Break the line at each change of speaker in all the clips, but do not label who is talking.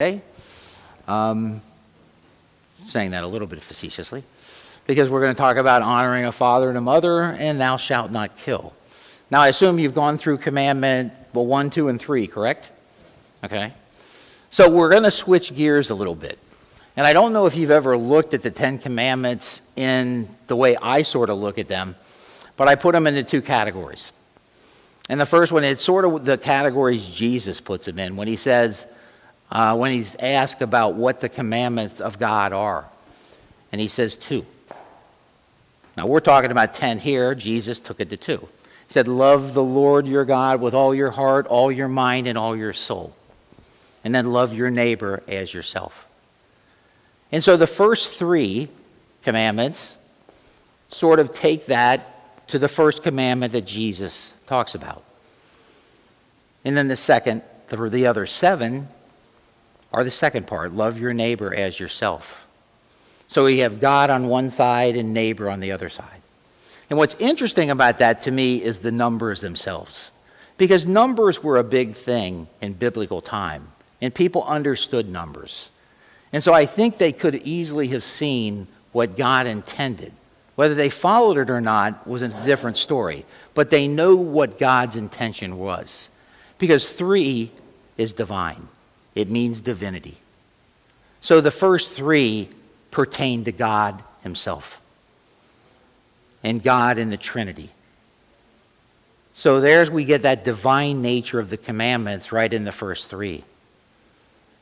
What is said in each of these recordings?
today. Saying that a little bit facetiously, because we're going to talk about honoring a father and a mother, and thou shalt not kill. Now, I assume you've gone through Commandment 1, 2, and 3, correct? Okay. So we're going to switch gears a little bit. And I don't know if you've ever looked at the 10 Commandments in the way I sort of look at them, but I put them into two categories. And the first one, it's sort of the categories Jesus puts them in when he says, when he's asked about what the commandments of God are. And he says 2. Now, we're talking about 10 here. Jesus took it to 2. He said, love the Lord your God with all your heart, all your mind, and all your soul. And then love your neighbor as yourself. And so the first 3 commandments sort of take that to the first commandment that Jesus talks about. And then the other 7 are the second part. Love your neighbor as yourself. So we have God on one side and neighbor on the other side. And what's interesting about that to me is the numbers themselves. Because numbers were a big thing in biblical time. And people understood numbers. And so I think they could easily have seen what God intended. Whether they followed it or not was a different story. But they know what God's intention was. Because 3 is divine. It means divinity. So the first 3 pertain to God himself. And God in the Trinity. So we get that divine nature of the commandments right in the first 3.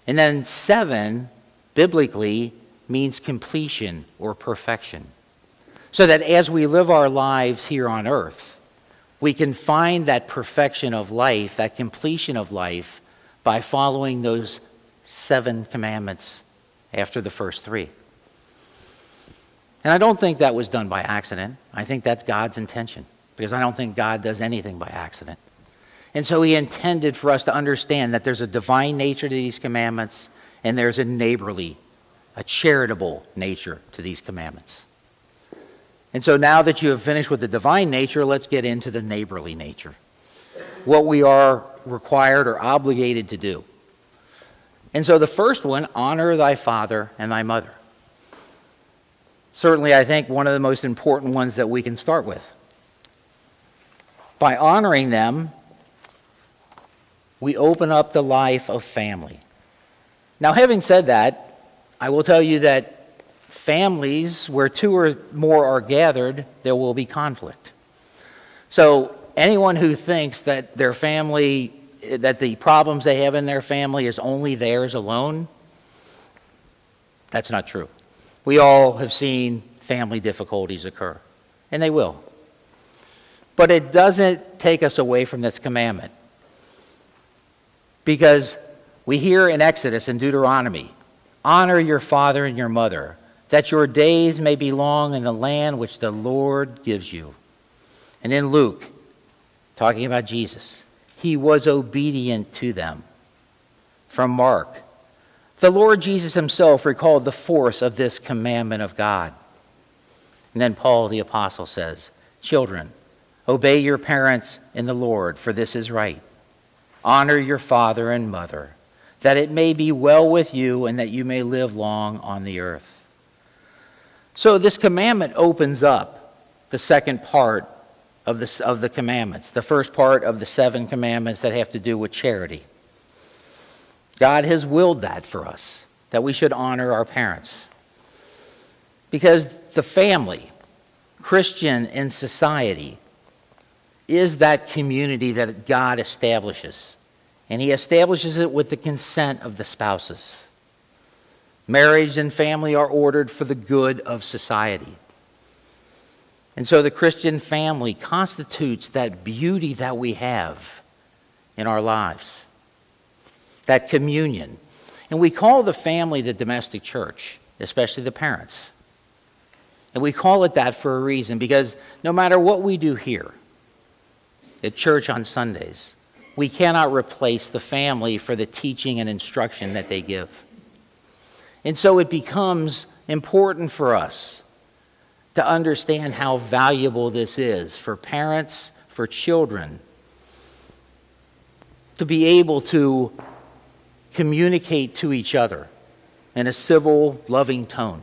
And then 7, biblically, means completion or perfection. So that as we live our lives here on earth, we can find that perfection of life, that completion of life, by following those 7 commandments after the first 3. And I don't think that was done by accident. I think that's God's intention, because I don't think God does anything by accident. And so he intended for us to understand that there's a divine nature to these commandments, and there's a neighborly, a charitable nature to these commandments. And so now that you have finished with the divine nature, let's get into the neighborly nature. What we are required or obligated to do. And so the first one, honor thy father and thy mother. Certainly, I think one of the most important ones that we can start with. By honoring them, we open up the life of family. Now, having said that, I will tell you that families where 2 or more are gathered, there will be conflict. So anyone who thinks that their family, that the problems they have in their family is only theirs alone, that's not true. We all have seen family difficulties occur, and they will. But it doesn't take us away from this commandment. Because we hear in Exodus and Deuteronomy, honor your father and your mother, that your days may be long in the land which the Lord gives you. And in Luke, talking about Jesus, he was obedient to them. From Mark, the Lord Jesus himself recalled the force of this commandment of God. And then Paul the apostle says, children, obey your parents in the Lord, for this is right. Honor your father and mother, that it may be well with you and that you may live long on the earth. So this commandment opens up the second part of the commandments, the first part of the 7 commandments that have to do with charity. God has willed that for us, that we should honor our parents. Because the family, Christian in society, is that community that God establishes. And he establishes it with the consent of the spouses. Marriage and family are ordered for the good of society. And so the Christian family constitutes that beauty that we have in our lives. That communion. And we call the family the domestic church, especially the parents. And we call it that for a reason, because no matter what we do here at church on Sundays, we cannot replace the family for the teaching and instruction that they give. And so it becomes important for us to understand how valuable this is for parents, for children, to be able to communicate to each other in a civil, loving tone.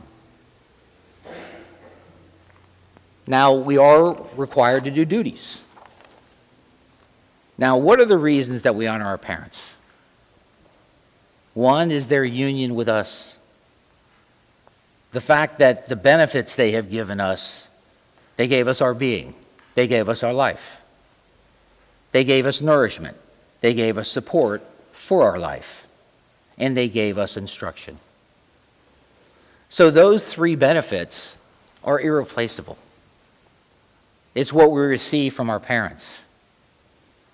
Now, we are required to do duties. Now, what are the reasons that we honor our parents? One is their union with us. The fact that the benefits they have given us, they gave us our being. They gave us our life. They gave us nourishment. They gave us support for our life. And they gave us instruction. So those three benefits are irreplaceable. It's what we receive from our parents.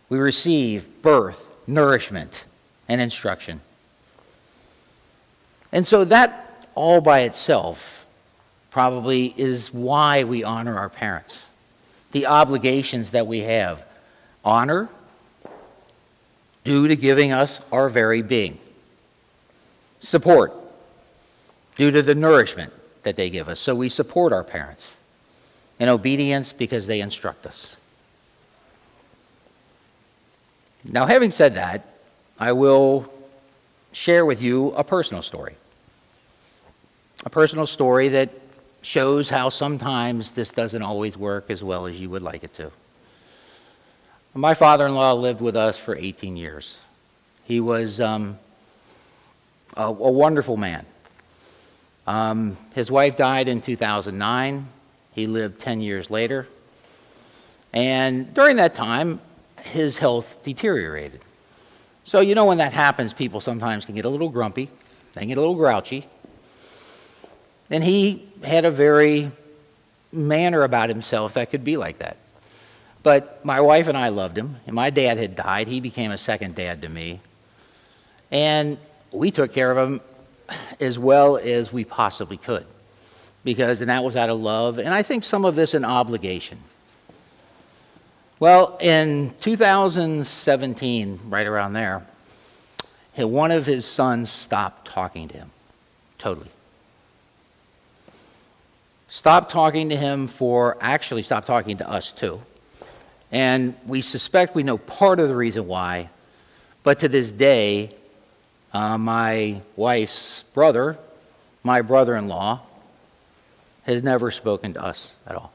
We receive birth, nourishment, and instruction. And so that all by itself probably is why we honor our parents. The obligations that we have. Honor, due to giving us our very being. Support, due to the nourishment that they give us. So we support our parents. And obedience, because they instruct us. Now, having said that, I will share with you a personal story. A personal story that shows how sometimes this doesn't always work as well as you would like it to. My father-in-law lived with us for 18 years. He was a wonderful man. His wife died in 2009. He lived 10 years later. And during that time, his health deteriorated. So you know when that happens, people sometimes can get a little grumpy, they get a little grouchy. And he had a very manner about himself that could be like that. But my wife and I loved him, and my dad had died. He became a second dad to me. And we took care of him as well as we possibly could. And that was out of love, and I think some of this an obligation. Well, in 2017, right around there, one of his sons stopped talking to him, totally. Stopped talking to him actually stopped talking to us too. And we suspect we know part of the reason why, but to this day, my wife's brother, my brother-in-law, has never spoken to us at all,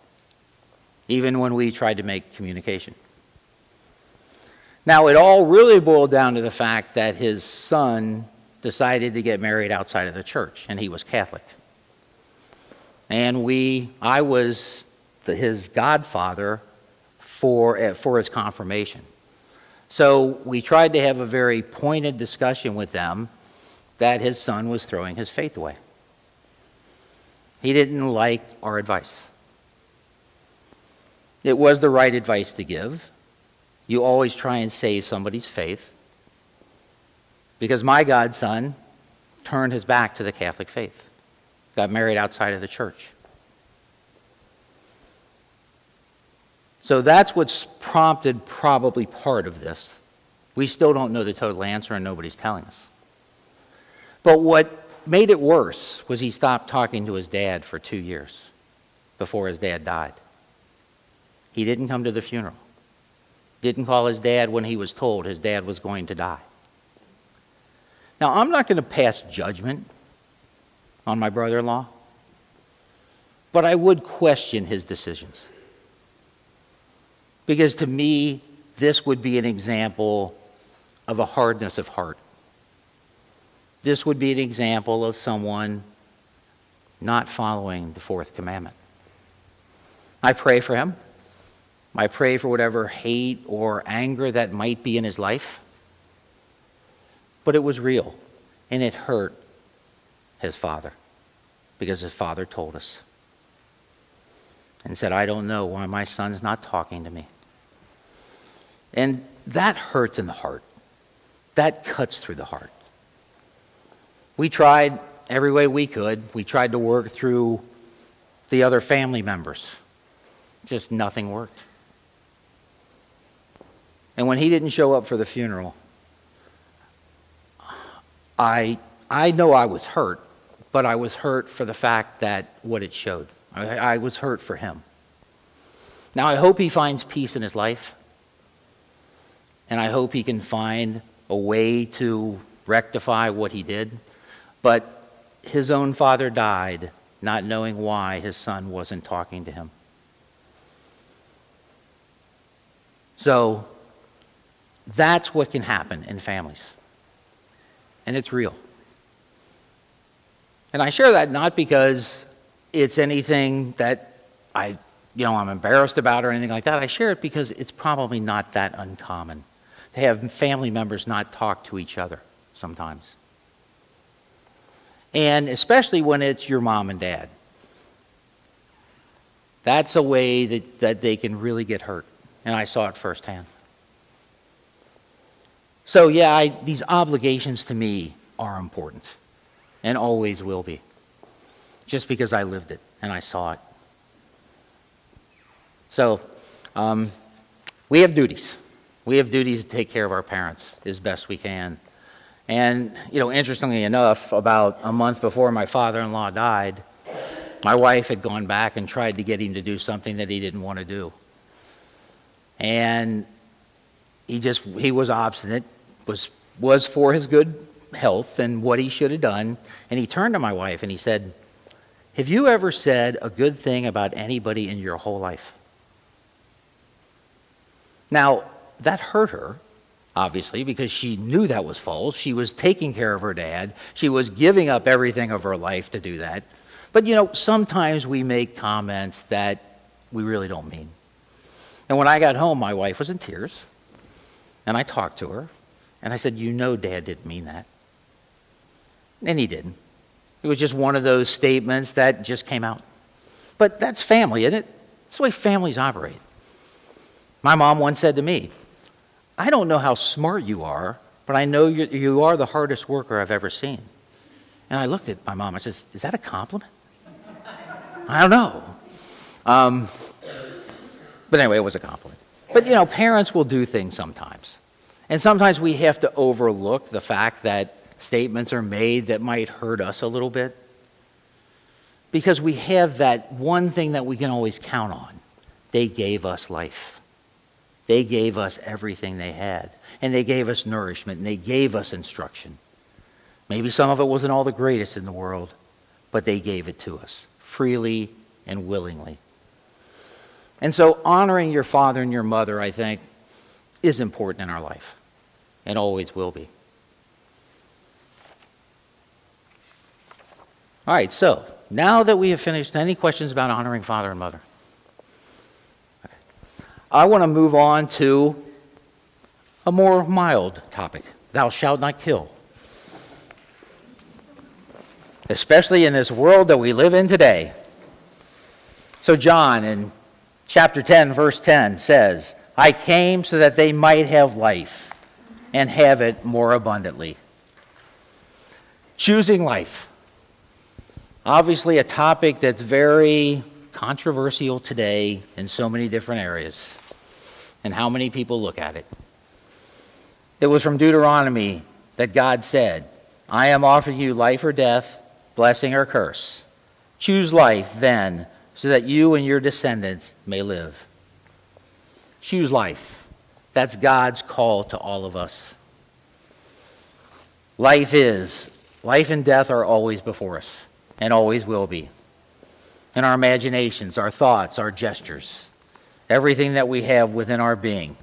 even when we tried to make communication. Now, it all really boiled down to the fact that his son decided to get married outside of the church, and he was Catholic. And I was his godfather for his confirmation. So we tried to have a very pointed discussion with them that his son was throwing his faith away. He didn't like our advice. It was the right advice to give. You always try and save somebody's faith. Because my godson turned his back to the Catholic faith, got married outside of the church. So that's what's prompted probably part of this. We still don't know the total answer, and nobody's telling us. But what made it worse was he stopped talking to his dad for 2 years before his dad died. He didn't come to the funeral. Didn't call his dad when he was told his dad was going to die. Now, I'm not going to pass judgment on my brother-in-law, but I would question his decisions. Because to me, this would be an example of a hardness of heart. This would be an example of someone not following the fourth commandment. I pray for him. I pray for whatever hate or anger that might be in his life. But it was real, and it hurt his father, because his father told us and said, I don't know why my son's not talking to me. And that hurts in the heart. That cuts through the heart. We tried every way we could. We tried to work through the other family members. Just nothing worked. And when he didn't show up for the funeral, I know I was hurt, but I was hurt for the fact that what it showed. I was hurt for him. Now, I hope he finds peace in his life, and I hope he can find a way to rectify what he did, but his own father died not knowing why his son wasn't talking to him. So that's what can happen in families. And it's real. And I share that not because it's anything that I'm embarrassed about or anything like that. I share it because it's probably not that uncommon to have family members not talk to each other sometimes. And especially when it's your mom and dad. That's a way that they can really get hurt. And I saw it firsthand. So yeah, these obligations to me are important. And always will be. Just because I lived it and I saw it. So, we have duties. We have duties to take care of our parents as best we can. And, interestingly enough, about a month before my father-in-law died, my wife had gone back and tried to get him to do something that he didn't want to do. And he was obstinate, was for his good health and what he should have done. And he turned to my wife and he said, "Have you ever said a good thing about anybody in your whole life?" Now, that hurt her, obviously, because she knew that was false. She was taking care of her dad. She was giving up everything of her life to do that. But, sometimes we make comments that we really don't mean. And when I got home, my wife was in tears. And I talked to her. And I said, Dad didn't mean that. And he didn't. It was just one of those statements that just came out. But that's family, isn't it? That's the way families operate. My mom once said to me, "I don't know how smart you are, but I know you are the hardest worker I've ever seen." And I looked at my mom. I said, "Is that a compliment?" I don't know. But anyway, it was a compliment. But, parents will do things sometimes. And sometimes we have to overlook the fact that statements are made that might hurt us a little bit. Because we have that one thing that we can always count on. They gave us life. They gave us everything they had. And they gave us nourishment. And they gave us instruction. Maybe some of it wasn't all the greatest in the world, but they gave it to us freely and willingly. And so honoring your father and your mother, I think, is important in our life and always will be. All right, so now that we have finished, any questions about honoring father and mother? Okay. I want to move on to a more mild topic. Thou shalt not kill. Especially in this world that we live in today. So John in chapter 10, verse 10 says, "I came so that they might have life and have it more abundantly." Choosing life. Obviously a topic that's very controversial today in so many different areas and how many people look at it. It was from Deuteronomy that God said, "I am offering you life or death, blessing or curse. Choose life then, so that you and your descendants may live." Choose life. That's God's call to all of us. Life and death are always before us, and always will be. In our imaginations, our thoughts, our gestures, everything that we have within our being.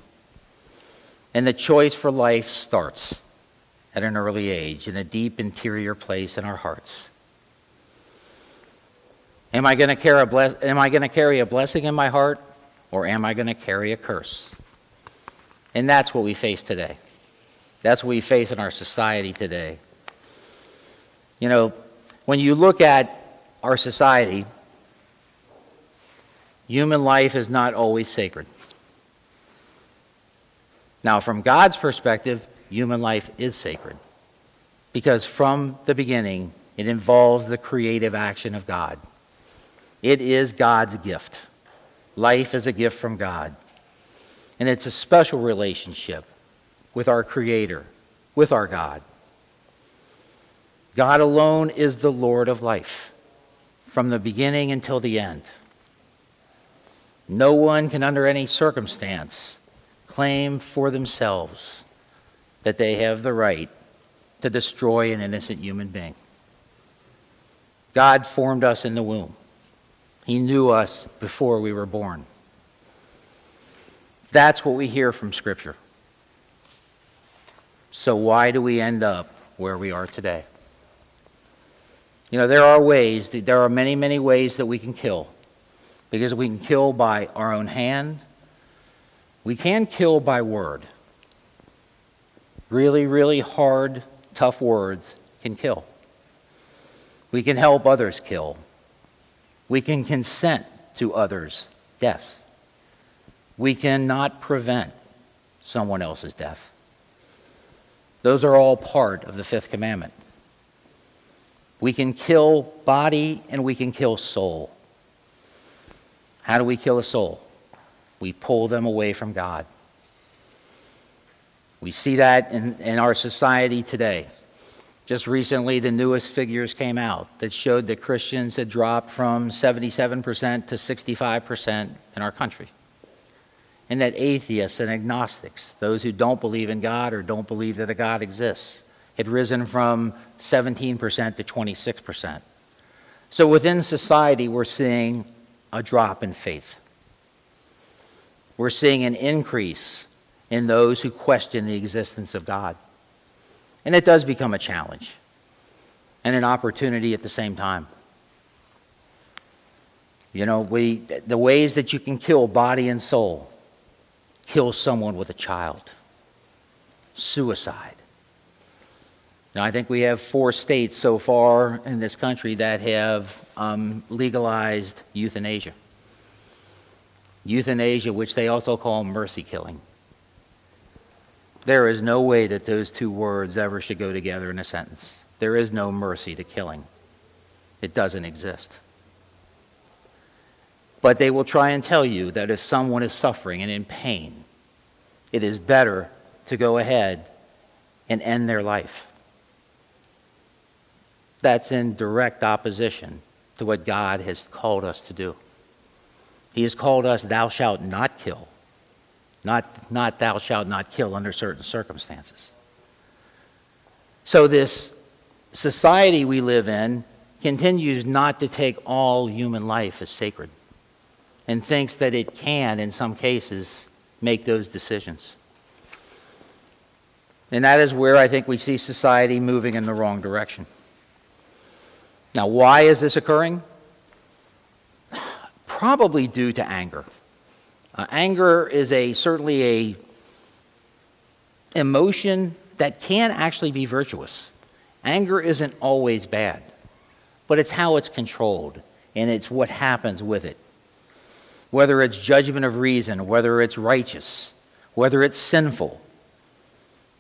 And the choice for life starts at an early age, in a deep interior place in our hearts. Am I going to carry a blessing in my heart, or am I going to carry a curse? And that's what we face today. That's what we face in our society today. When you look at our society, human life is not always sacred. Now, from God's perspective, human life is sacred. Because from the beginning, it involves the creative action of God. It is God's gift. Life is a gift from God. And it's a special relationship with our Creator, with our God. God alone is the Lord of life, from the beginning until the end. No one can, under any circumstance, claim for themselves that they have the right to destroy an innocent human being. God formed us in the womb. He knew us before we were born. That's what we hear from Scripture. So why do we end up where we are today? There are many, many ways that we can kill. Because we can kill by our own hand. We can kill by word. Really, really hard, tough words can kill. We can help others kill. We can consent to others' death. We cannot prevent someone else's death. Those are all part of the fifth commandment. We can kill body and we can kill soul. How do we kill a soul? We pull them away from God. We see that in our society today. Just recently, the newest figures came out that showed that Christians had dropped from 77% to 65% in our country. And that atheists and agnostics, those who don't believe in God or don't believe that a God exists, had risen from 17% to 26%. So within society, we're seeing a drop in faith. We're seeing an increase in those who question the existence of God. And it does become a challenge and an opportunity at the same time. The ways that you can kill body and soul: kill someone with a child, suicide. Now, I think we have 4 states so far in this country that have legalized euthanasia. Euthanasia, which they also call mercy killing. There is no way that those 2 words ever should go together in a sentence. There is no mercy to killing. It doesn't exist. But they will try and tell you that if someone is suffering and in pain, it is better to go ahead and end their life. That's in direct opposition to what God has called us to do. He has called us, thou shalt not kill. Not thou shalt not kill under certain circumstances. So this society we live in continues not to take all human life as sacred and thinks that it can, in some cases, make those decisions. And that is where I think we see society moving in the wrong direction. Now, why is this occurring? Probably due to anger. Anger is certainly a emotion that can actually be virtuous. Anger isn't always bad, but it's how it's controlled, and it's what happens with it. Whether it's judgment of reason, whether it's righteous, whether it's sinful.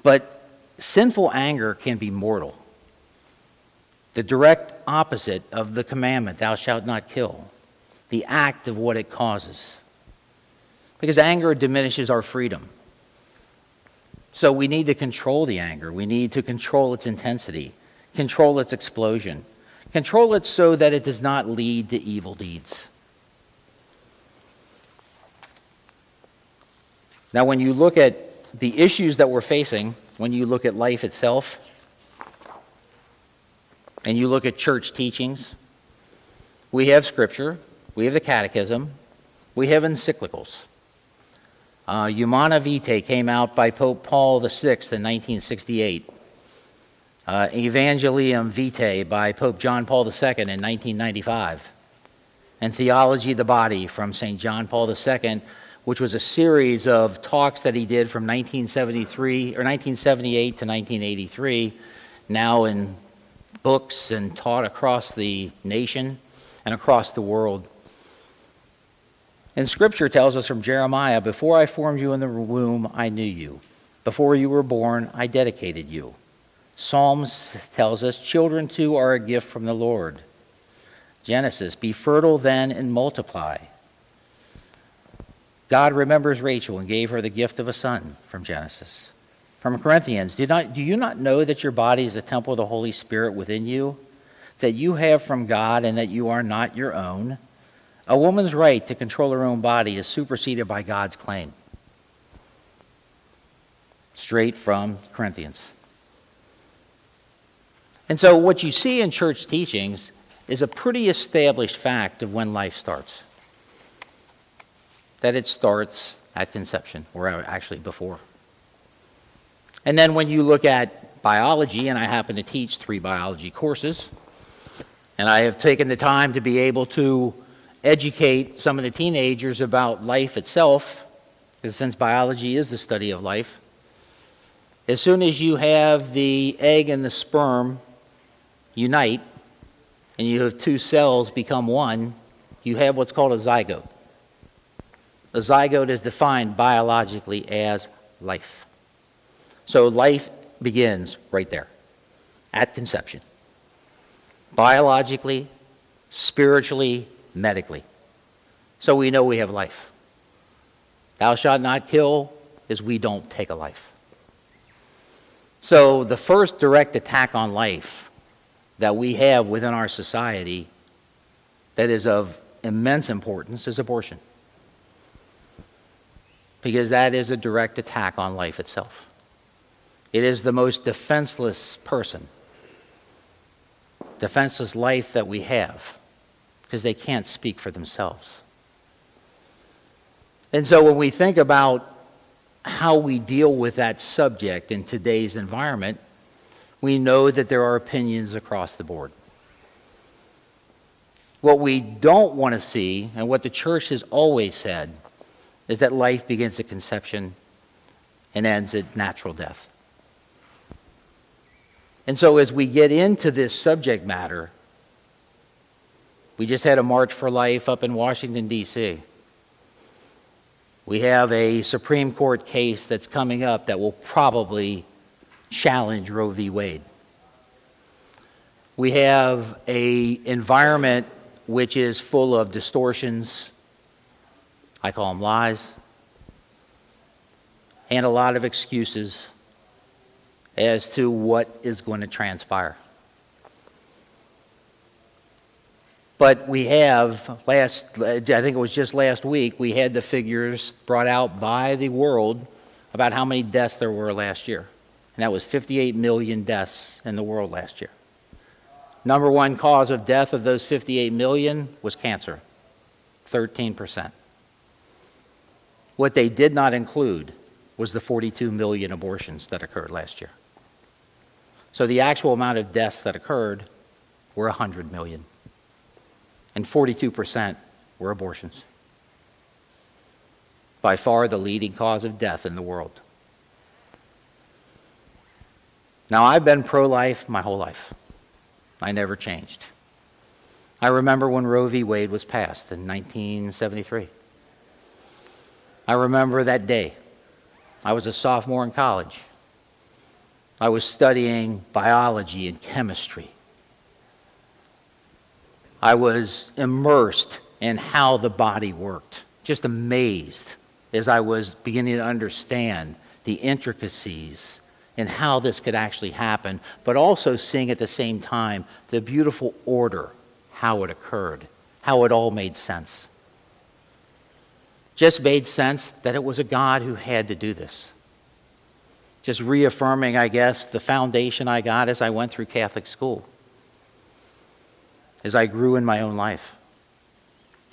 But sinful anger can be mortal. The direct opposite of the commandment, thou shalt not kill. The act of what it causes. Because anger diminishes our freedom. So we need to control the anger. We need to control its intensity, control its explosion, control it so that it does not lead to evil deeds. Now, when you look at the issues that we're facing, when you look at life itself, and you look at church teachings, we have Scripture, we have the Catechism, we have encyclicals. Humana Vitae came out by Pope Paul VI in 1968. Evangelium Vitae by Pope John Paul II in 1995. And Theology of the Body from St. John Paul II, which was a series of talks that he did from 1978 to 1983, now in books and taught across the nation and across the world. And Scripture tells us from Jeremiah, before I formed you in the womb, I knew you. Before you were born, I dedicated you. Psalms tells us, children too are a gift from the Lord. Genesis, be fertile then and multiply. God remembers Rachel and gave her the gift of a son from Genesis. From Corinthians, do you not know that your body is the temple of the Holy Spirit within you, that you have from God and that you are not your own? A woman's right to control her own body is superseded by God's claim. Straight from Corinthians. And so what you see in church teachings is a pretty established fact of when life starts. That it starts at conception, or actually before. And then when you look at biology, and I happen to teach 3 biology courses, and I have taken the time to be able to educate some of the teenagers about life itself, because since biology is the study of life, as soon as you have the egg and the sperm unite, and you have 2 cells become one, you have what's called a zygote. A zygote is defined biologically as life. So life begins right there, at conception. Biologically, spiritually, medically. So we know we have life. Thou shalt not kill is we don't take a life. So the first direct attack on life that we have within our society that is of immense importance is abortion. Because that is a direct attack on life itself. It is the most defenseless person, defenseless life that we have, because they can't speak for themselves. And so when we think about how we deal with that subject in today's environment, we know that there are opinions across the board. What we don't want to see, and what the church has always said, is that life begins at conception and ends at natural death. And so as we get into this subject matter, we just had a March for Life up in Washington, D.C. We have a Supreme Court case that's coming up that will probably challenge Roe v. Wade. We have an environment which is full of distortions, I call them lies, and a lot of excuses as to what is going to transpire. But we have, I think it was just last week, we had the figures brought out by the world about how many deaths there were last year. And that was 58 million deaths in the world last year. Number 1 cause of death of those 58 million was cancer, 13%. What they did not include was the 42 million abortions that occurred last year. So the actual amount of deaths that occurred were 100 million. And 42% were abortions. By far the leading cause of death in the world. Now, I've been pro-life my whole life. I never changed. I remember when Roe v. Wade was passed in 1973. I remember that day. I was a sophomore in college. I was studying biology and chemistry. I was immersed in how the body worked, just amazed as I was beginning to understand the intricacies and how this could actually happen, but also seeing at the same time the beautiful order, how it occurred, how it all made sense. Just made sense that it was a God who had to do this. Just reaffirming, I guess, the foundation I got as I went through Catholic school, as I grew in my own life.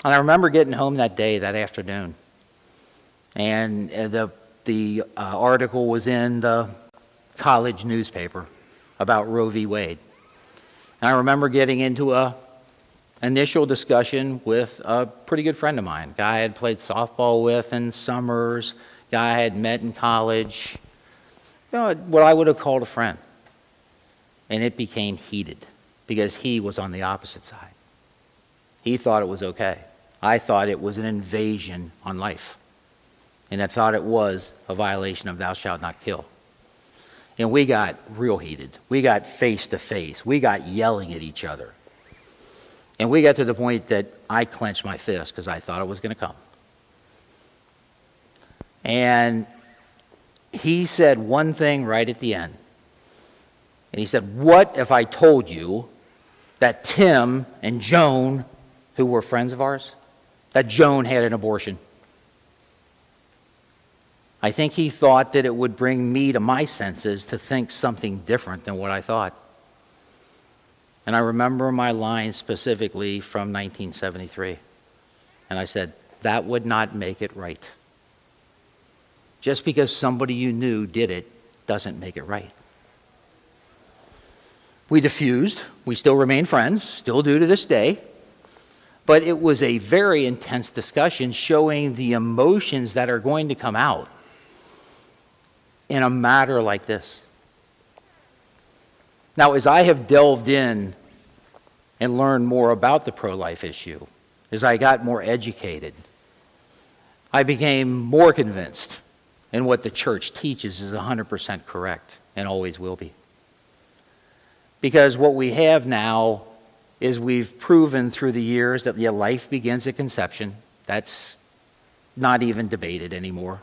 And I remember getting home that day, that afternoon, and the article was in the college newspaper about Roe v. Wade. And I remember getting into a initial discussion with a pretty good friend of mine, guy I had played softball with in summers, guy I had met in college, what I would have called a friend. And it became heated because he was on the opposite side. He thought it was okay. I thought it was an invasion on life. And I thought it was a violation of thou shalt not kill. And we got real heated. We got face to face. We got yelling at each other. And we got to the point that I clenched my fist because I thought it was going to come. And he said one thing right at the end. And he said, what if I told you that Tim and Joan, who were friends of ours, that Joan had an abortion? I think he thought that it would bring me to my senses to think something different than what I thought. And I remember my line specifically from 1973. And I said, that would not make it right. Just because somebody you knew did it doesn't make it right. We diffused. We still remain friends, still do to this day. But it was a very intense discussion showing the emotions that are going to come out in a matter like this. Now, as I have delved in and learned more about the pro-life issue, as I got more educated, I became more convinced in what the church teaches is 100% correct and always will be. Because what we have now is we've proven through the years that life begins at conception. That's not even debated anymore.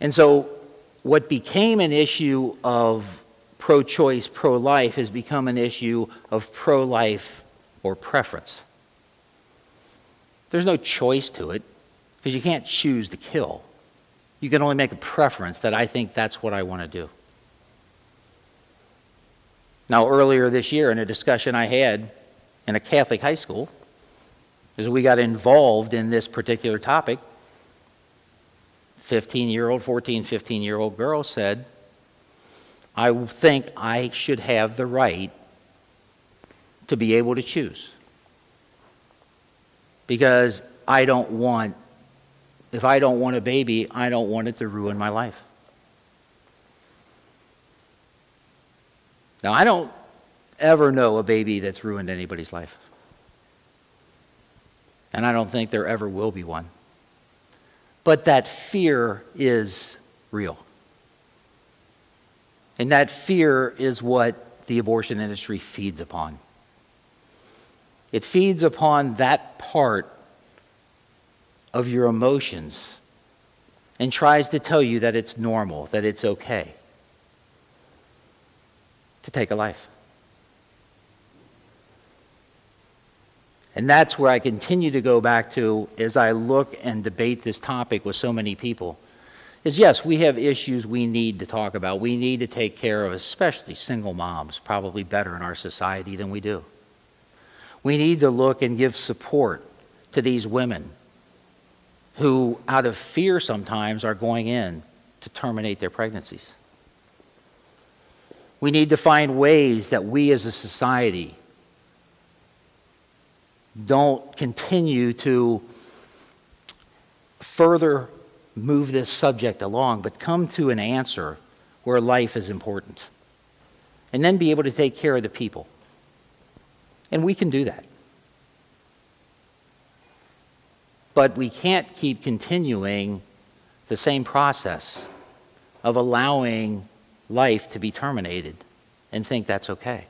And so what became an issue of pro-choice, pro-life has become an issue of pro-life or preference. There's no choice to it because you can't choose to kill. You can only make a preference that I think that's what I want to do. Now, earlier this year in a discussion I had in a Catholic high school, as we got involved in this particular topic, 15-year-old, 14, 15-year-old girl said, I think I should have the right to be able to choose. Because if I don't want a baby, I don't want it to ruin my life. Now, I don't ever know a baby that's ruined anybody's life. And I don't think there ever will be one. But that fear is real. And that fear is what the abortion industry feeds upon. It feeds upon that part of your emotions and tries to tell you that it's normal, that it's okay to take a life. And that's where I continue to go back to as I look and debate this topic with so many people, is yes, we have issues we need to talk about. We need to take care of, especially single moms, probably better in our society than we do. We need to look and give support to these women who, out of fear sometimes, are going in to terminate their pregnancies. We need to find ways that we as a society don't continue to further move this subject along, but come to an answer where life is important. And then be able to take care of the people. And we can do that. But we can't keep continuing the same process of allowing life to be terminated and think that's okay.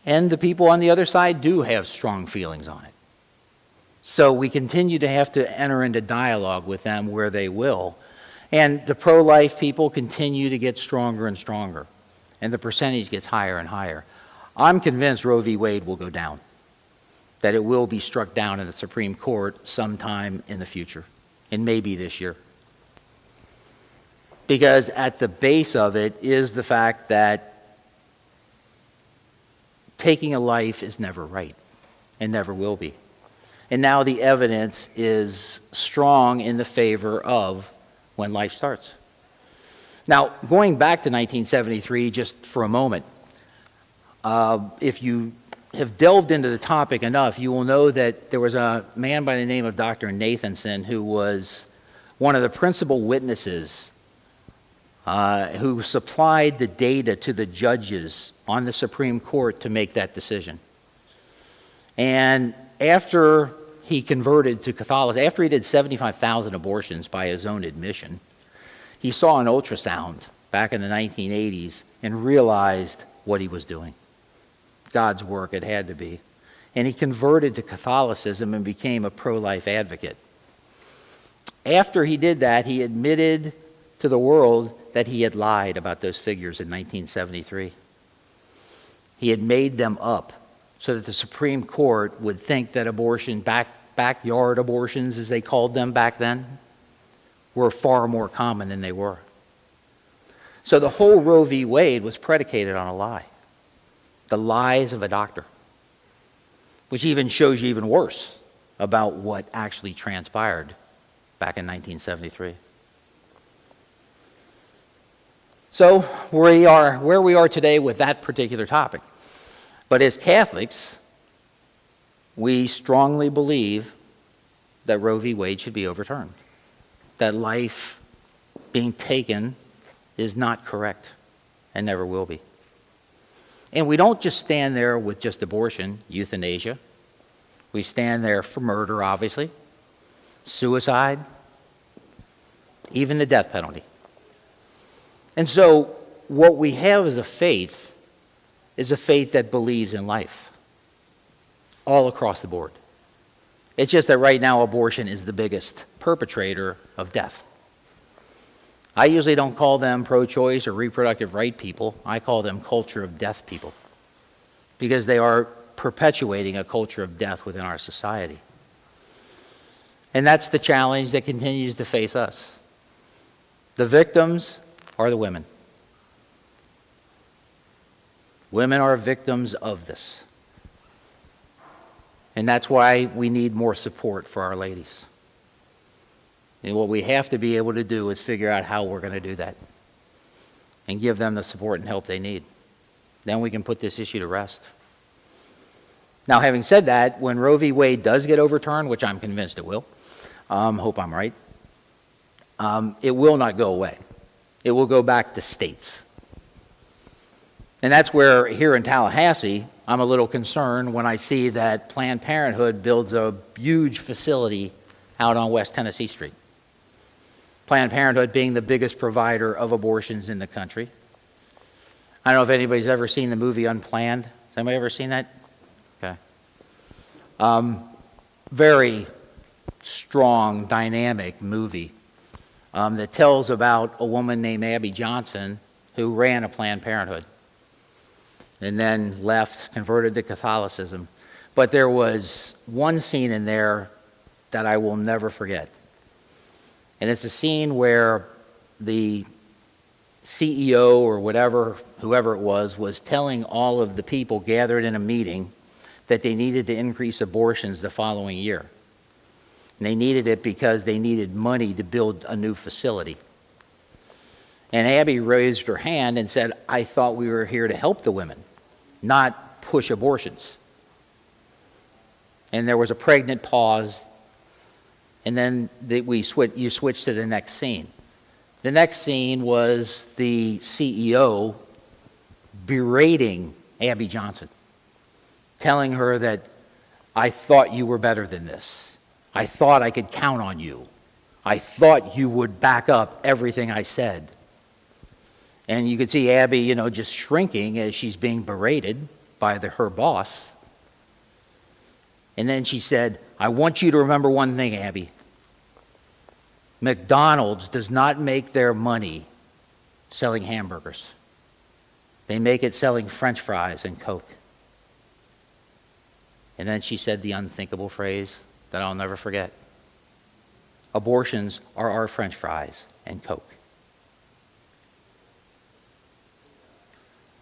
And the people on the other side do have strong feelings on it. So we continue to have to enter into dialogue with them where they will. And the pro-life people continue to get stronger and stronger. And the percentage gets higher and higher. I'm convinced Roe v. Wade will go down. That it will be struck down in the Supreme Court sometime in the future. And maybe this year. Because at the base of it is the fact that taking a life is never right. And never will be. And now the evidence is strong in the favor of when life starts. Now, going back to 1973 just for a moment, if you have delved into the topic enough, you will know that there was a man by the name of Dr. Nathanson who was one of the principal witnesses who supplied the data to the judges on the Supreme Court to make that decision. And after he converted to Catholicism, after he did 75,000 abortions by his own admission, he saw an ultrasound back in the 1980s and realized what he was doing. God's work, it had to be. And he converted to Catholicism and became a pro-life advocate. After he did that, he admitted to the world that he had lied about those figures in 1973. He had made them up so that the Supreme Court would think that abortion, backyard abortions as they called them back then, were far more common than they were. So the whole Roe v. Wade was predicated on a lie. The lies of a doctor, which even shows you even worse about what actually transpired back in 1973. So where we are today with that particular topic. But as Catholics, we strongly believe that Roe v. Wade should be overturned. That life being taken is not correct and never will be. And we don't just stand there with just abortion, euthanasia. We stand there for murder, obviously, suicide, even the death penalty. And so what we have as a faith is a faith that believes in life all across the board. It's just that right now abortion is the biggest perpetrator of death. I usually don't call them pro-choice or reproductive right people. I call them culture of death people, because they are perpetuating a culture of death within our society. And that's the challenge that continues to face us. The victims are the women. Women are victims of this. And that's why we need more support for our ladies. And what we have to be able to do is figure out how we're going to do that and give them the support and help they need. Then we can put this issue to rest. Now, having said that, when Roe v. Wade does get overturned, which I'm convinced it will, hope I'm right, it will not go away. It will go back to states. And that's where, here in Tallahassee, I'm a little concerned when I see that Planned Parenthood builds a huge facility out on West Tennessee Street. Planned Parenthood being the biggest provider of abortions in the country. I don't know if anybody's ever seen the movie Unplanned. Has anybody ever seen that? Okay. Very strong, dynamic movie that tells about a woman named Abby Johnson who ran a Planned Parenthood and then left, converted to Catholicism. But there was one scene in there that I will never forget. And it's a scene where the CEO or whatever, whoever it was telling all of the people gathered in a meeting that they needed to increase abortions the following year. And they needed it because they needed money to build a new facility. And Abby raised her hand and said, "I thought we were here to help the women, not push abortions." And there was a pregnant pause, and then you switch to the next scene. The next scene was the CEO berating Abby Johnson, telling her that, "I thought you were better than this. I thought I could count on you. I thought you would back up everything I said." And you could see Abby, just shrinking as she's being berated by her boss. And then she said, "I want you to remember one thing, Abby. McDonald's does not make their money selling hamburgers. They make it selling French fries and Coke." And then she said the unthinkable phrase that I'll never forget. "Abortions are our French fries and Coke."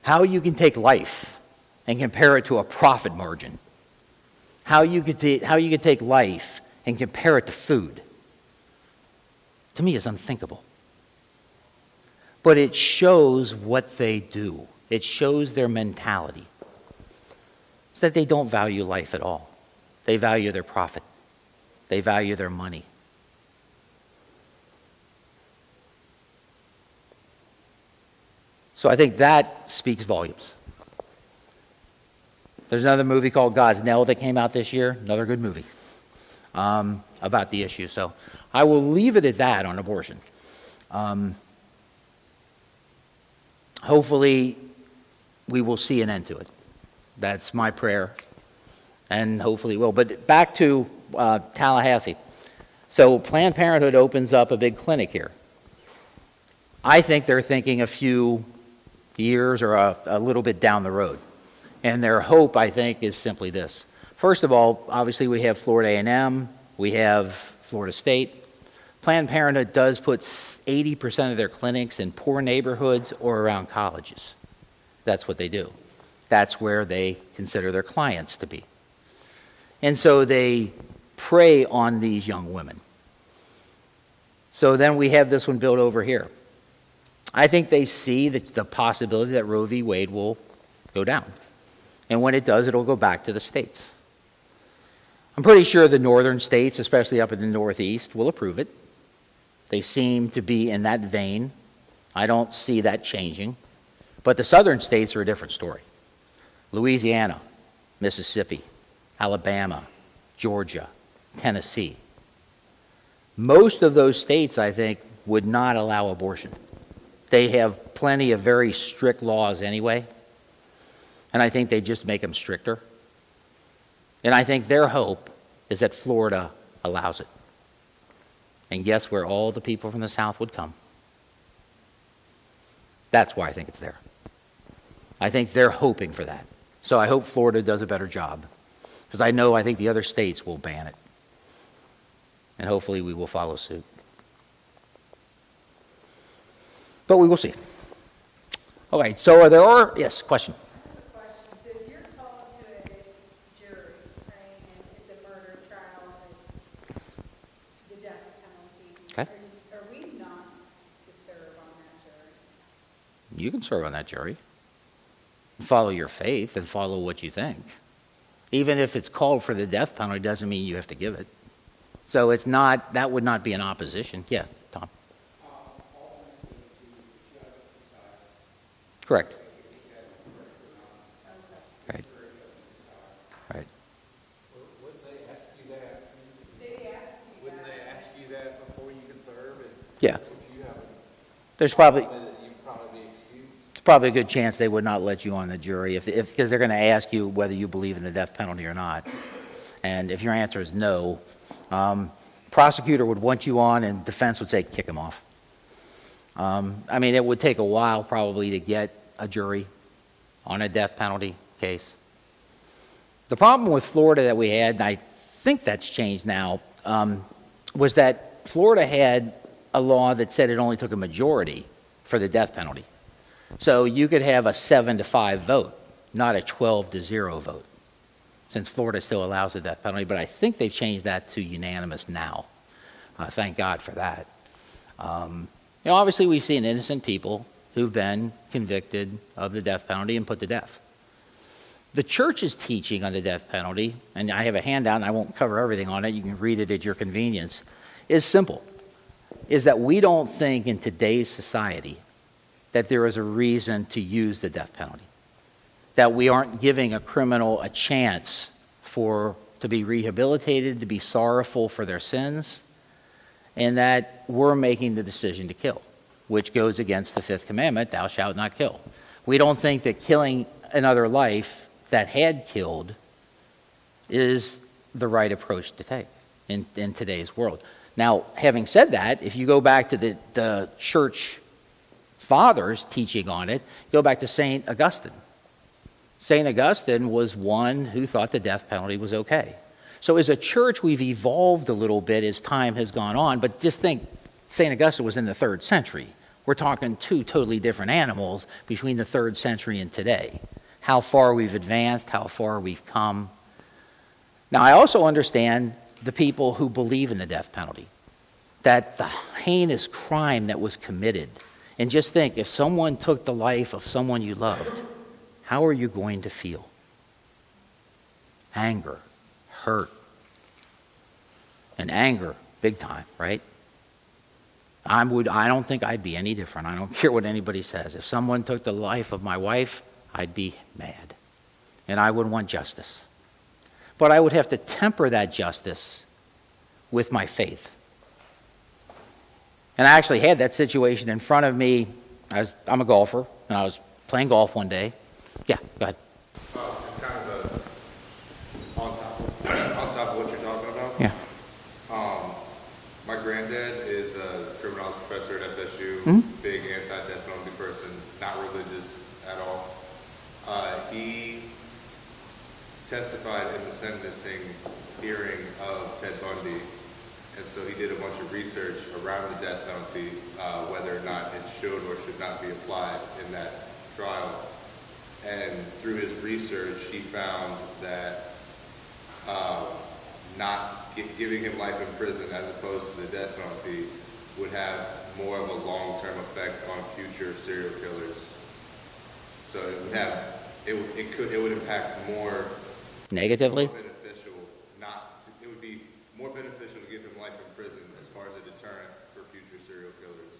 How you can take life and compare it to a profit margin. How you could take life and compare it to food, to me, is unthinkable. But it shows what they do. It shows their mentality. It's that they don't value life at all. They value their profit. They value their money. So I think that speaks volumes. There's another movie called Gosnell that came out this year, another good movie about the issue. So I will leave it at that on abortion. Hopefully we will see an end to it. That's my prayer, and hopefully will. But back to Tallahassee. So Planned Parenthood opens up a big clinic here. I think they're thinking a few years or a little bit down the road. And their hope, I think, is simply this. First of all, obviously we have Florida A&M, we have Florida State. Planned Parenthood does put 80% of their clinics in poor neighborhoods or around colleges. That's what they do. That's where they consider their clients to be. And so they prey on these young women. So then we have this one built over here. I think they see the possibility that Roe v. Wade will go down. And when it does, it'll go back to the states. I'm pretty sure the northern states, especially up in the Northeast, will approve it. They seem to be in that vein. I don't see that changing. But the southern states are a different story. Louisiana, Mississippi, Alabama, Georgia, Tennessee. Most of those states, I think, would not allow abortion. They have plenty of very strict laws anyway. And I think they just make them stricter. And I think their hope is that Florida allows it. And guess where all the people from the South would come? That's why I think it's there. I think they're hoping for that. So I hope Florida does a better job. Because I think the other states will ban it. And hopefully we will follow suit. But we will see. Okay, so yes, question. You can serve on that jury. Follow your faith and follow what you think. Even if it's called for the death penalty doesn't mean you have to give it. So that would not be an opposition. Yeah, Tom. Correct. Right. Right.
Wouldn't they ask you that? Wouldn't they ask you that before you can serve?
Yeah.
You have
There's probably
excused.
probably a good chance they would not let you on the jury because they're going to ask you whether you believe in the death penalty or not. And if your answer is no, prosecutor would want you on and defense would say kick him off. It would take a while probably to get a jury on a death penalty case. The problem with Florida that we had, and I think that's changed now, was that Florida had a law that said it only took a majority for the death penalty. So you could have a 7-5 vote, not a 12-0 vote, since Florida still allows the death penalty. But I think they've changed that to unanimous now. Thank God for that. Obviously we've seen innocent people who've been convicted of the death penalty and put to death. The church's teaching on the death penalty, and I have a handout and I won't cover everything on it, you can read it at your convenience, is simple. Is that we don't think in today's society that there is a reason to use the death penalty. That we aren't giving a criminal a chance to be rehabilitated, to be sorrowful for their sins, and that we're making the decision to kill, which goes against the fifth commandment, thou shalt not kill. We don't think that killing another life that had killed is the right approach to take in today's world. Now, having said that, if you go back to the church fathers teaching on it, go back to St. Augustine. St. Augustine was one who thought the death penalty was okay. So as a church, we've evolved a little bit as time has gone on, but just think St. Augustine was in the 3rd century. We're talking two totally different animals between the 3rd century and today. How far we've advanced, how far we've come. Now, I also understand the people who believe in the death penalty, that the heinous crime that was committed. And just think, if someone took the life of someone you loved, how are you going to feel? Anger, hurt. And anger, big time, right? I don't think I'd be any different. I don't care what anybody says. If someone took the life of my wife, I'd be mad. And I would want justice. But I would have to temper that justice with my faith. And I actually had that situation in front of me. I'm a golfer, and I was playing golf one day. Yeah, go ahead.
It's kind of on top of what you're talking about.
Yeah.
My granddad is a criminology professor at FSU, big anti-death penalty person, not religious at all. He testified in the sentencing hearing of Ted Bundy And so he did a bunch of research around the death penalty, whether or not it should or should not be applied in that trial. And through his research, he found that not giving him life in prison as opposed to the death penalty would have more of a long-term effect on future serial killers. So it would have, it would impact more
Negatively?
beneficial, it would be more beneficial to give him life in prison as far as a deterrent for future serial killers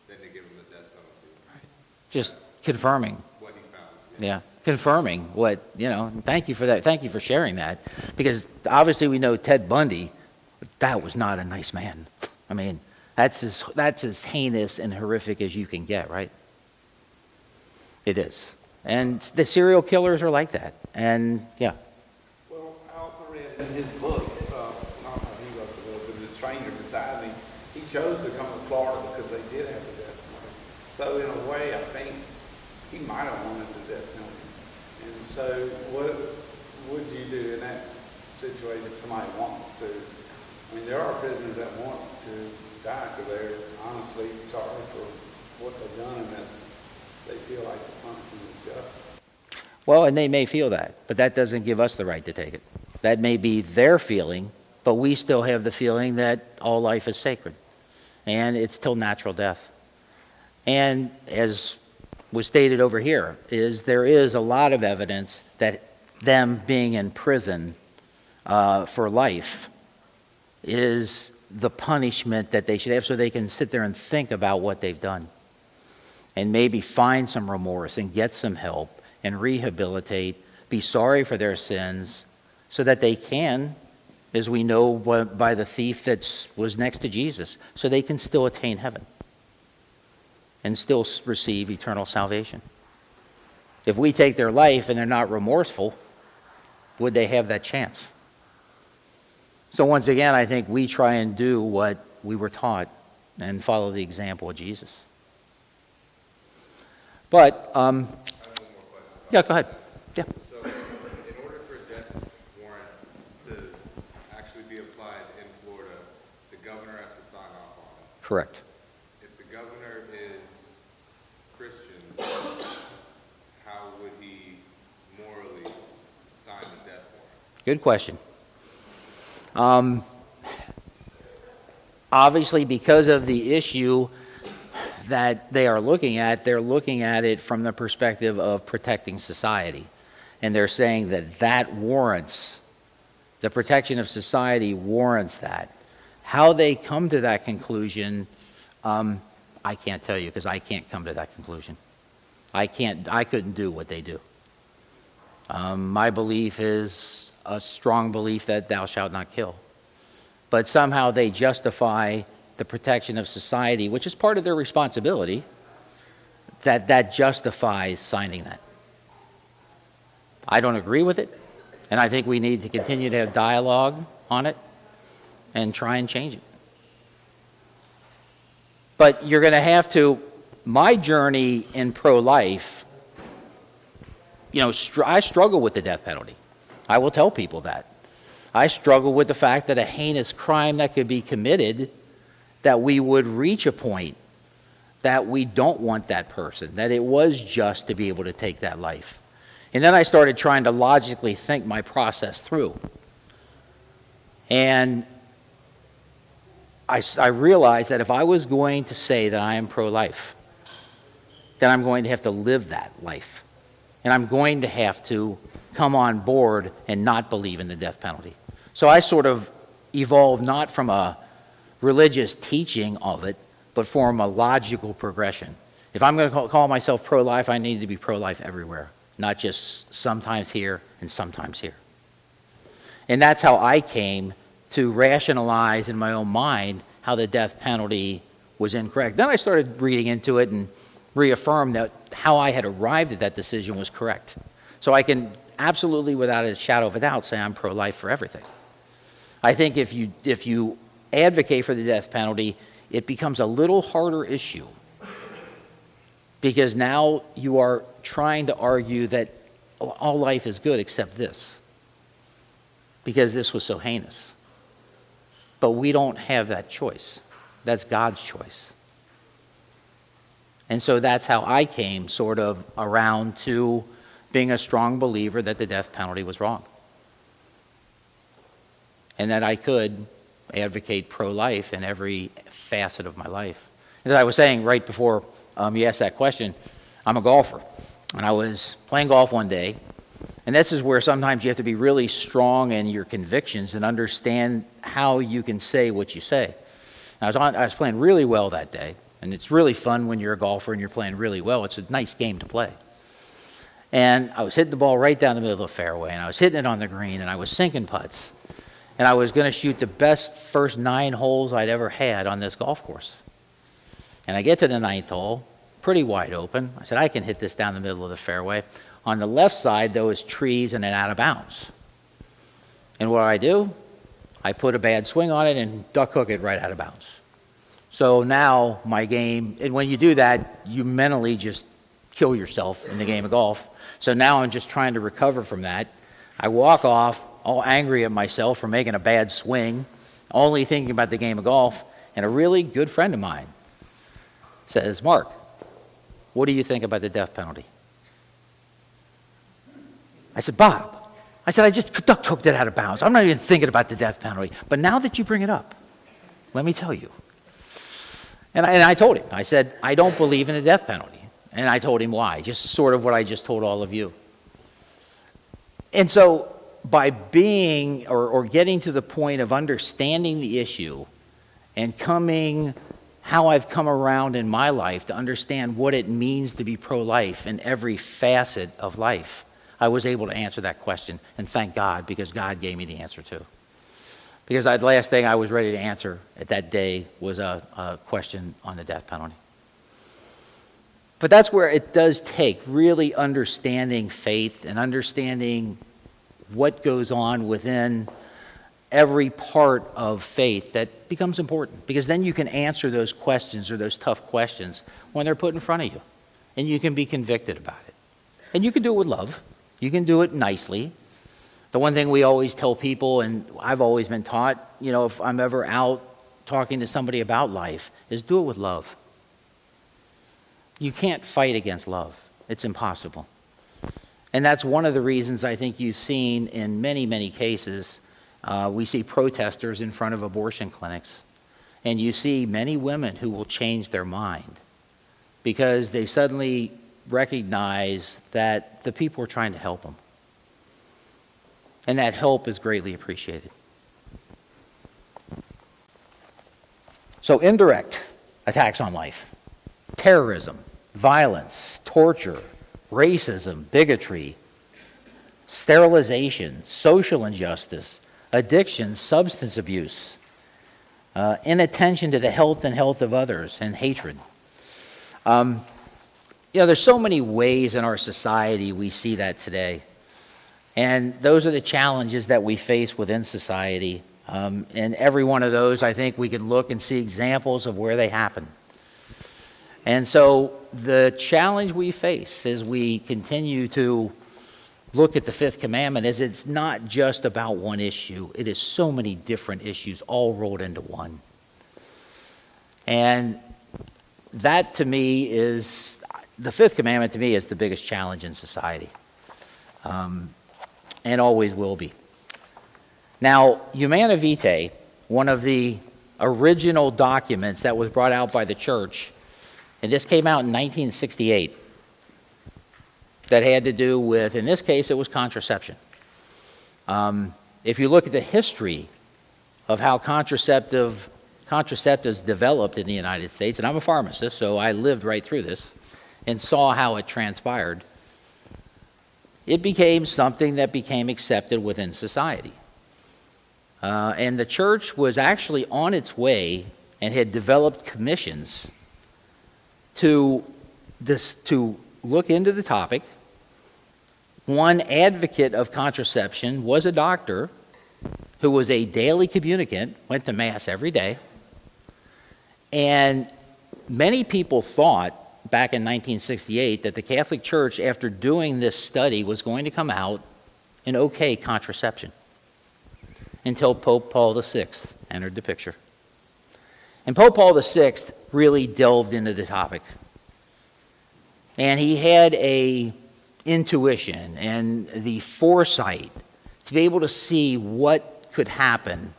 than to give him the death penalty.
Just confirming.
What he found.
Yeah, confirming what, thank you for that. Thank you for sharing that. Because obviously we know Ted Bundy, that was not a nice man. I mean, that's as heinous and horrific as you can get, right? It is. And the serial killers are like that. And, yeah.
Well, I also read in his book, not how he wrote the book, but the stranger beside me, he chose to come to Florida because they did have the death penalty. So in a way, I think he might have wanted the death penalty. And so what would you do in that situation if somebody wants to? I mean, there are prisoners that want to die because they're honestly sorry for what they've done and that they feel like the punishment is just.
Well, and they may feel that, but that doesn't give us the right to take it. That may be their feeling, but we still have the feeling that all life is sacred, and it's till natural death. And as was stated over here, there is a lot of evidence that them being in prison for life is the punishment that they should have, so they can sit there and think about what they've done and maybe find some remorse and get some help and rehabilitate, be sorry for their sins, so that they can, as we know by the thief that was next to Jesus, so they can still attain heaven and still receive eternal salvation. If we take their life and they're not remorseful, would they have that chance? So once again, I think we try and do what we were taught and follow the example of Jesus. But,
I have one more question.
yeah, go ahead. Yeah.
So, in order for a death warrant to actually be applied in Florida, the governor has to sign off on it.
Correct.
If the governor is Christian, how would he morally sign the death warrant?
Good question. Obviously, because of the issue that they're looking at it from the perspective of protecting society. And they're saying that warrants, the protection of society warrants that. How they come to that conclusion, I can't tell you, because I can't come to that conclusion. I couldn't do what they do. My belief is a strong belief that thou shalt not kill. But somehow they justify the protection of society, which is part of their responsibility, that justifies signing that. I don't agree with it, and I think we need to continue to have dialogue on it and try and change it. But you're going to have to, my journey in pro-life, I struggle with the death penalty. I will tell people that. I struggle with the fact that a heinous crime that could be committed, that we would reach a point that we don't want that person, that it was just to be able to take that life. And then I started trying to logically think my process through. And I realized that if I was going to say that I am pro-life, then I'm going to have to live that life. And I'm going to have to come on board and not believe in the death penalty. So I sort of evolved not from a religious teaching of it, but from a logical progression. If I'm going to call myself pro-life, I need to be pro-life everywhere, not just sometimes here and sometimes here. And that's how I came to rationalize in my own mind how the death penalty was incorrect. Then I started reading into it and reaffirmed that how I had arrived at that decision was correct. So I can absolutely, without a shadow of a doubt, say I'm pro-life for everything. I think if you advocate for the death penalty, it becomes a little harder issue, because now you are trying to argue that all life is good except this, because this was so heinous. But we don't have that choice. That's God's choice. And so that's how I came sort of around to being a strong believer that the death penalty was wrong. And that I could advocate pro-life in every facet of my life. As I was saying right before you asked that question, I'm a golfer. And I was playing golf one day, and this is where sometimes you have to be really strong in your convictions and understand how you can say what you say. I was playing really well that day, and it's really fun when you're a golfer and you're playing really well. It's a nice game to play. And I was hitting the ball right down the middle of the fairway, and I was hitting it on the green, and I was sinking putts. And I was going to shoot the best first 9 holes I'd ever had on this golf course. And I get to the 9th hole, pretty wide open. I said, I can hit this down the middle of the fairway. On the left side, though, is trees and then out of bounds. And what do? I put a bad swing on it and duck hook it right out of bounds. So now my game, and when you do that, you mentally just kill yourself in the game of golf. So now I'm just trying to recover from that. I walk off all angry at myself for making a bad swing, only thinking about the game of golf. And a really good friend of mine says, Mark, what do you think about the death penalty? I said, Bob, I just duck hooked it out of bounds. I'm not even thinking about the death penalty. But now that you bring it up, let me tell you. And I told him, I said, I don't believe in the death penalty. And I told him why, just sort of what I just told all of you. And so by being or getting to the point of understanding the issue and how I've come around in my life to understand what it means to be pro-life in every facet of life, I was able to answer that question, and thank God, because God gave me the answer too. Because the last thing I was ready to answer at that day was a question on the death penalty. But that's where it does take really understanding faith and understanding what goes on within every part of faith that becomes important, because then you can answer those questions or those tough questions when they're put in front of you, and you can be convicted about it. And you can do it with love. You can do it nicely. The one thing we always tell people, and I've always been taught, if I'm ever out talking to somebody about life, is do it with love. You can't fight against love. It's impossible. And that's one of the reasons I think you've seen in many, many cases, we see protesters in front of abortion clinics. And you see many women who will change their mind because they suddenly recognize that the people are trying to help them. And that help is greatly appreciated. So indirect attacks on life, terrorism, violence, torture, racism, bigotry, sterilization, social injustice, addiction, substance abuse, inattention to the health of others, and hatred. There's so many ways in our society we see that today. And those are the challenges that we face within society. And every one of those, I think we can look and see examples of where they happen. And so the challenge we face as we continue to look at the fifth commandment is it's not just about one issue. It is so many different issues all rolled into one. And that to me is, the fifth commandment to me is the biggest challenge in society. And always will be. Now, Humana Vitae, one of the original documents that was brought out by the church, and this came out in 1968, that had to do with, in this case, it was contraception. If you look at the history of how contraceptives developed in the United States, and I'm a pharmacist, so I lived right through this and saw how it transpired, it became something that became accepted within society. And the church was actually on its way and had developed commissions to look into the topic. One advocate of contraception was a doctor who was a daily communicant, went to Mass every day. And many people thought back in 1968 that the Catholic Church, after doing this study, was going to come out and okay contraception until Pope Paul VI entered the picture. And Pope Paul VI really delved into the topic. And he had a intuition and the foresight to be able to see what could happen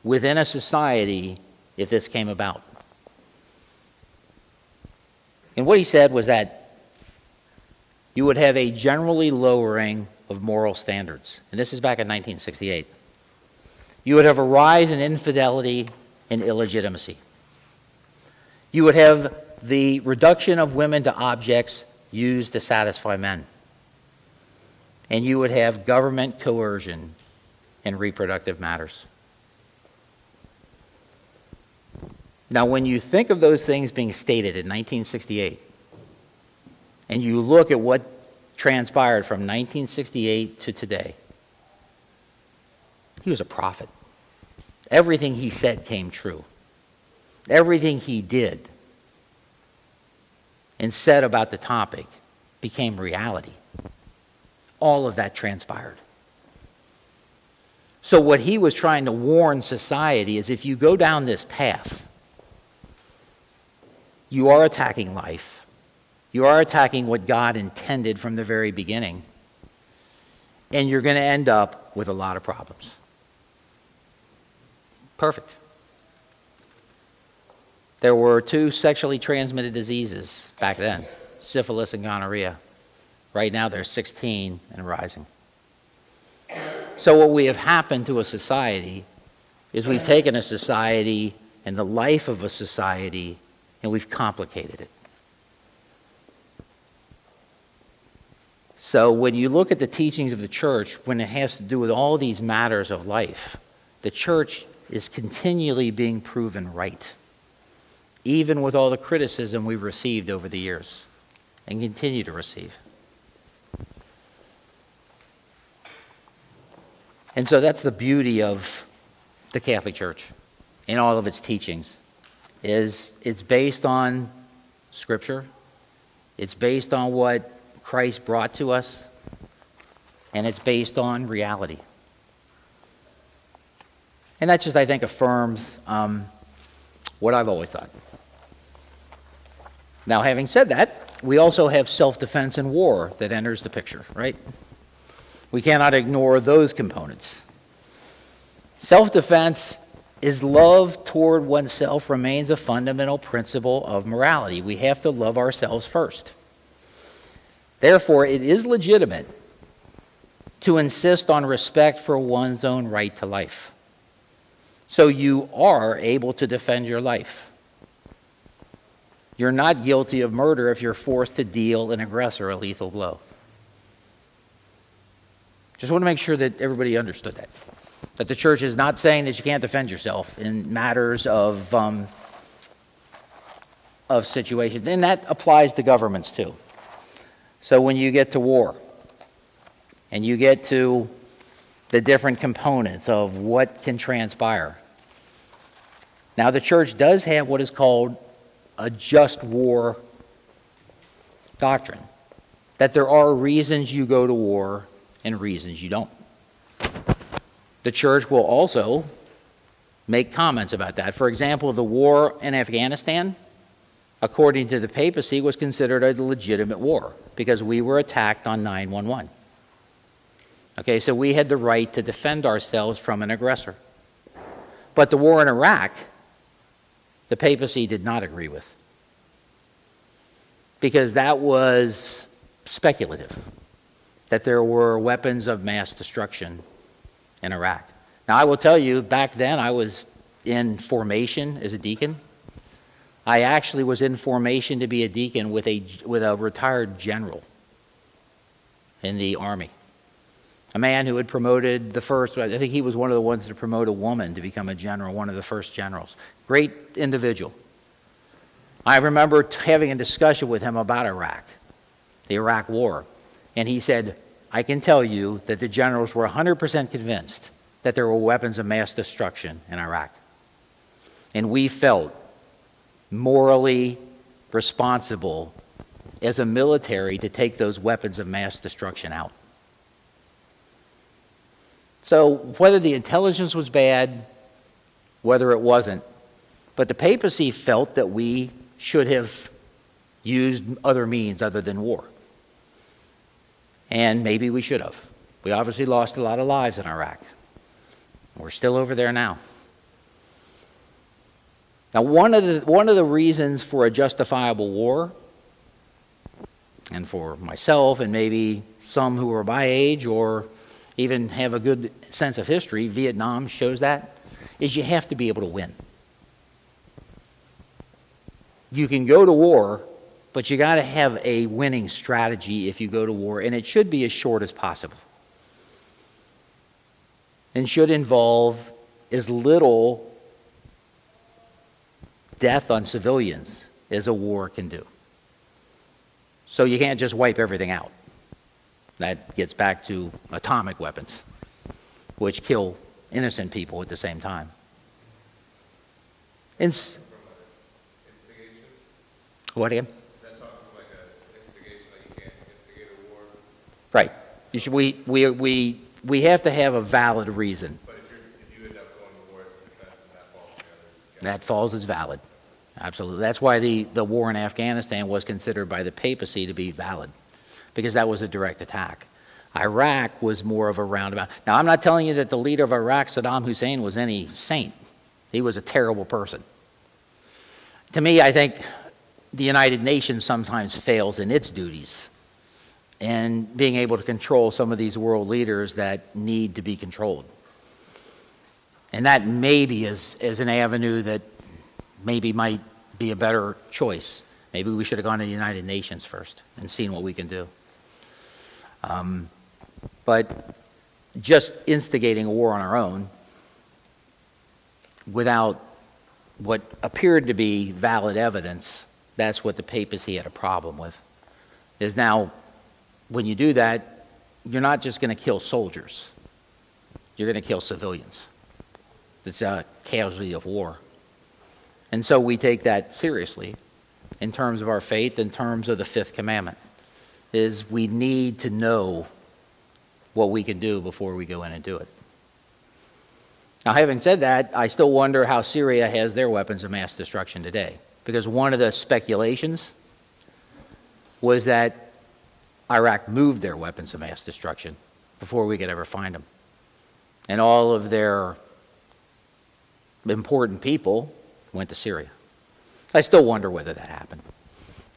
within a society if this came about. And what he said was that you would have a generally lowering of moral standards. And this is back in 1968. You would have a rise in infidelity and illegitimacy. You would have the reduction of women to objects used to satisfy men. And you would have government coercion in reproductive matters. Now, when you think of those things being stated in 1968, and you look at what transpired from 1968 to today, he was a prophet. Everything he said came true. Everything he did and said about the topic became reality. All of that transpired. So what he was trying to warn society is if you go down this path, you are attacking life. You are attacking what God intended from the very beginning. And you're going to end up with a lot of problems. Perfect. There were 2 sexually transmitted diseases back then, syphilis and gonorrhea. Right now there's 16 and rising. So what we have happened to a society is we've taken a society and the life of a society and we've complicated it. So when you look at the teachings of the church, when it has to do with all these matters of life, the church is continually being proven right, even with all the criticism we've received over the years and continue to receive. And so that's the beauty of the Catholic Church and all of its teachings, is it's based on Scripture, it's based on what Christ brought to us, and it's based on reality. And that just, I think, affirms what I've always thought. Now, having said that, we also have self-defense and war that enters the picture, right? We cannot ignore those components. Self-defense is love toward oneself remains a fundamental principle of morality. We have to love ourselves first. Therefore, it is legitimate to insist on respect for one's own right to life. So you are able to defend your life. You're not guilty of murder if you're forced to deal an aggressor a lethal blow. Just want to make sure that everybody understood that. That the church is not saying that you can't defend yourself in matters of situations. And that applies to governments too. So when you get to war, and you get to the different components of what can transpire. Now the church does have what is called a just war doctrine. That there are reasons you go to war and reasons you don't. The church will also make comments about that. For example, the war in Afghanistan, according to the papacy, was considered a legitimate war because we were attacked on 9/11. Okay, so we had the right to defend ourselves from an aggressor. But the war in Iraq, the papacy did not agree with, because that was speculative, that there were weapons of mass destruction in Iraq. Now, I will tell you, back then I was in formation as a deacon. I actually was in formation to be a deacon with a retired general in the Army. A man who had promoted the first, I think he was one of the ones to promote a woman to become a general, one of the first generals. Great individual. I remember having a discussion with him about Iraq, the Iraq War, and he said, I can tell you that the generals were 100% convinced that there were weapons of mass destruction in Iraq. And we felt morally responsible as a military to take those weapons of mass destruction out. So whether the intelligence was bad, whether it wasn't. But the papacy felt that we should have used other means other than war. And maybe we should have. We obviously lost a lot of lives in Iraq. We're still over there now. Now, one of the reasons for a justifiable war, and for myself and maybe some who are my age or even have a good sense of history, Vietnam shows that, is you have to be able to win. You can go to war, but you got to have a winning strategy if you go to war, and it should be as short as possible. And should involve as little death on civilians as a war can do. So you can't just wipe everything out. That gets back to atomic weapons, which kill innocent people at the same time.
Instigation?
What again?
Is that talking like an instigation, like you can't instigate a war?
Right. You should, we have to have a valid reason.
But if you end up going to war as a defense and that falls together.
That falls as valid. Absolutely. That's why the war in Afghanistan was considered by the papacy to be valid, because that was a direct attack. Iraq was more of a roundabout. Now, I'm not telling you that the leader of Iraq, Saddam Hussein, was any saint. He was a terrible person. To me, I think the United Nations sometimes fails in its duties and being able to control some of these world leaders that need to be controlled. And that maybe is an avenue that maybe might be a better choice. Maybe we should have gone to the United Nations first and seen what we can do. But just instigating a war on our own without what appeared to be valid evidence, that's what the papacy had a problem with. Is now, when you do that, you're not just going to kill soldiers. You're going to kill civilians. It's a casualty of war. And so we take that seriously in terms of our faith, in terms of the fifth commandment, is we need to know what we can do before we go in and do it. Now, having said that, I still wonder how Syria has their weapons of mass destruction today. Because one of the speculations was that Iraq moved their weapons of mass destruction before we could ever find them. And all of their important people went to Syria. I still wonder whether that happened,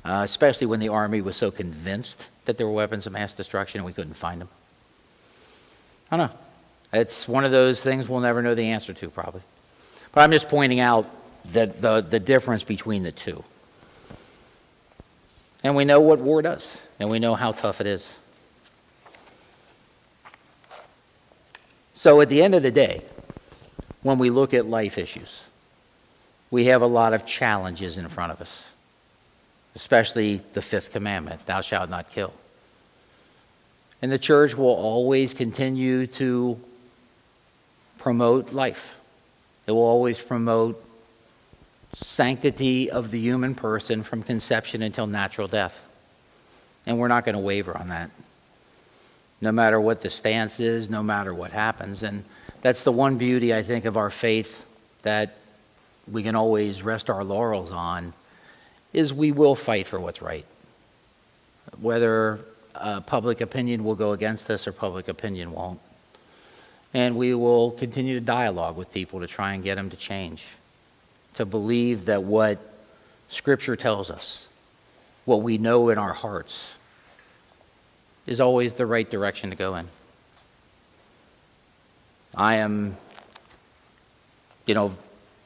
especially when the army was so convinced that there were weapons of mass destruction and we couldn't find them. I don't know. It's one of those things we'll never know the answer to, probably. But I'm just pointing out that the difference between the two. And we know what war does, and we know how tough it is. So at the end of the day, when we look at life issues, we have a lot of challenges in front of us, especially the fifth commandment, thou shalt not kill. And the church will always continue to promote life. It will always promote sanctity of the human person from conception until natural death. And we're not going to waver on that, no matter what the stance is, no matter what happens. And that's the one beauty, I think, of our faith that we can always rest our laurels on, is we will fight for what's right. Whether public opinion will go against us or public opinion won't. And we will continue to dialogue with people to try and get them to change, to believe that what Scripture tells us, what we know in our hearts, is always the right direction to go in. I am,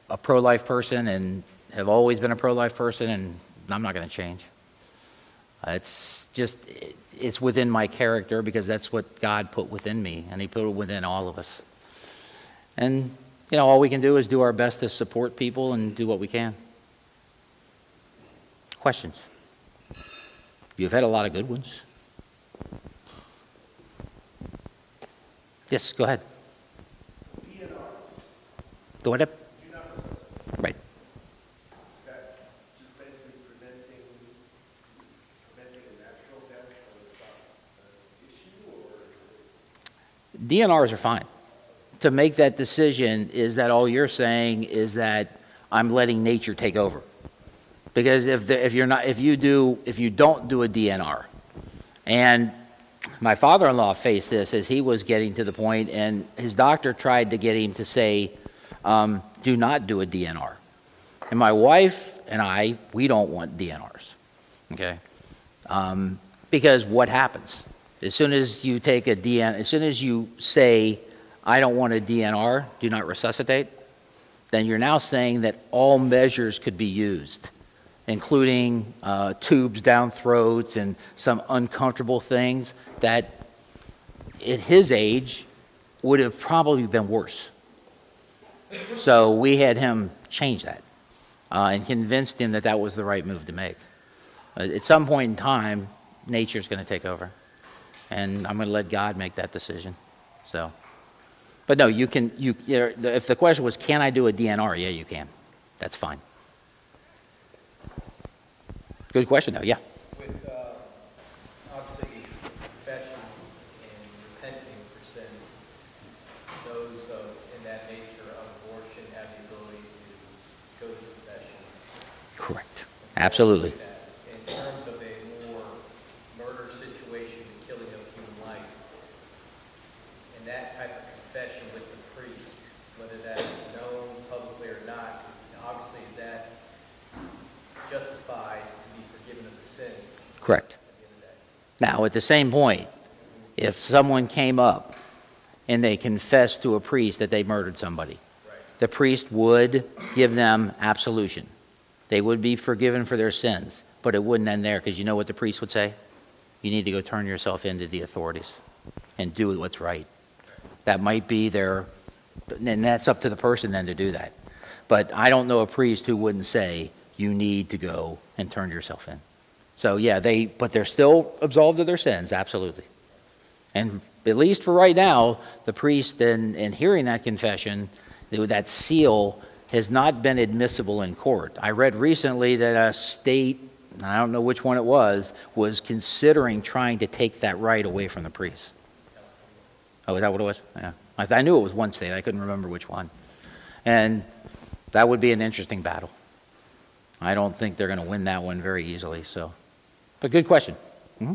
a pro-life person and have always been a pro-life person, and I'm not going to change. It's within my character because that's what God put within me, and He put it within all of us. And, all we can do is do our best to support people and do what we can. Questions? You've had a lot of good ones. Yes, go ahead. Go ahead. Right.
That just basically preventing a natural death, so it's not an issue, or is it?
DNRs are fine. to make that decision, is that all you're saying is that I'm letting nature take over? Because if you don't do a DNR, and my father-in-law faced this as he was getting to the point, and his doctor tried to get him to say, do not do a DNR. And my wife and we don't want DNRs, okay? Because what happens? As soon as you as soon as you say, I don't want a DNR, do not resuscitate, then you're now saying that all measures could be used, including tubes down throats and some uncomfortable things that at his age would have probably been worse. So we had him change that and convinced him that that was the right move to make. At some point in time, nature's going to take over, and I'm going to let God make that decision. So, but no, if the question was, can I do a DNR? Yeah, you can. That's fine. Good question, though. Yeah.
With obviously confession and repenting for sins, those in that nature of abortion have the ability to go to confession.
Correct. Absolutely.
In terms of a more murder situation, killing of human life, and that type of confession with the priest, whether that is known publicly or not, obviously is that justified to be forgiven of the sins?
Correct.
At the end of the day?
Now, at the same point, if someone came up and they confessed to a priest that they murdered somebody,
Right.
the priest would give them absolution. They would be forgiven for their sins, but it wouldn't end there, because you know what the priest would say? You need to go turn yourself into the authorities and do what's right. That might be and that's up to the person then to do that. But I don't know a priest who wouldn't say, you need to go and turn yourself in. So yeah, but they're still absolved of their sins, absolutely. And at least for right now, the priest, in hearing that confession, that seal has not been admissible in court. I read recently that a state, I don't know which one it was considering trying to take that right away from the priest. Oh, is that what it was? Yeah. I knew it was one state. I couldn't remember which one. And that would be an interesting battle. I don't think they're going to win that one very easily. So, but good question. Mm-hmm.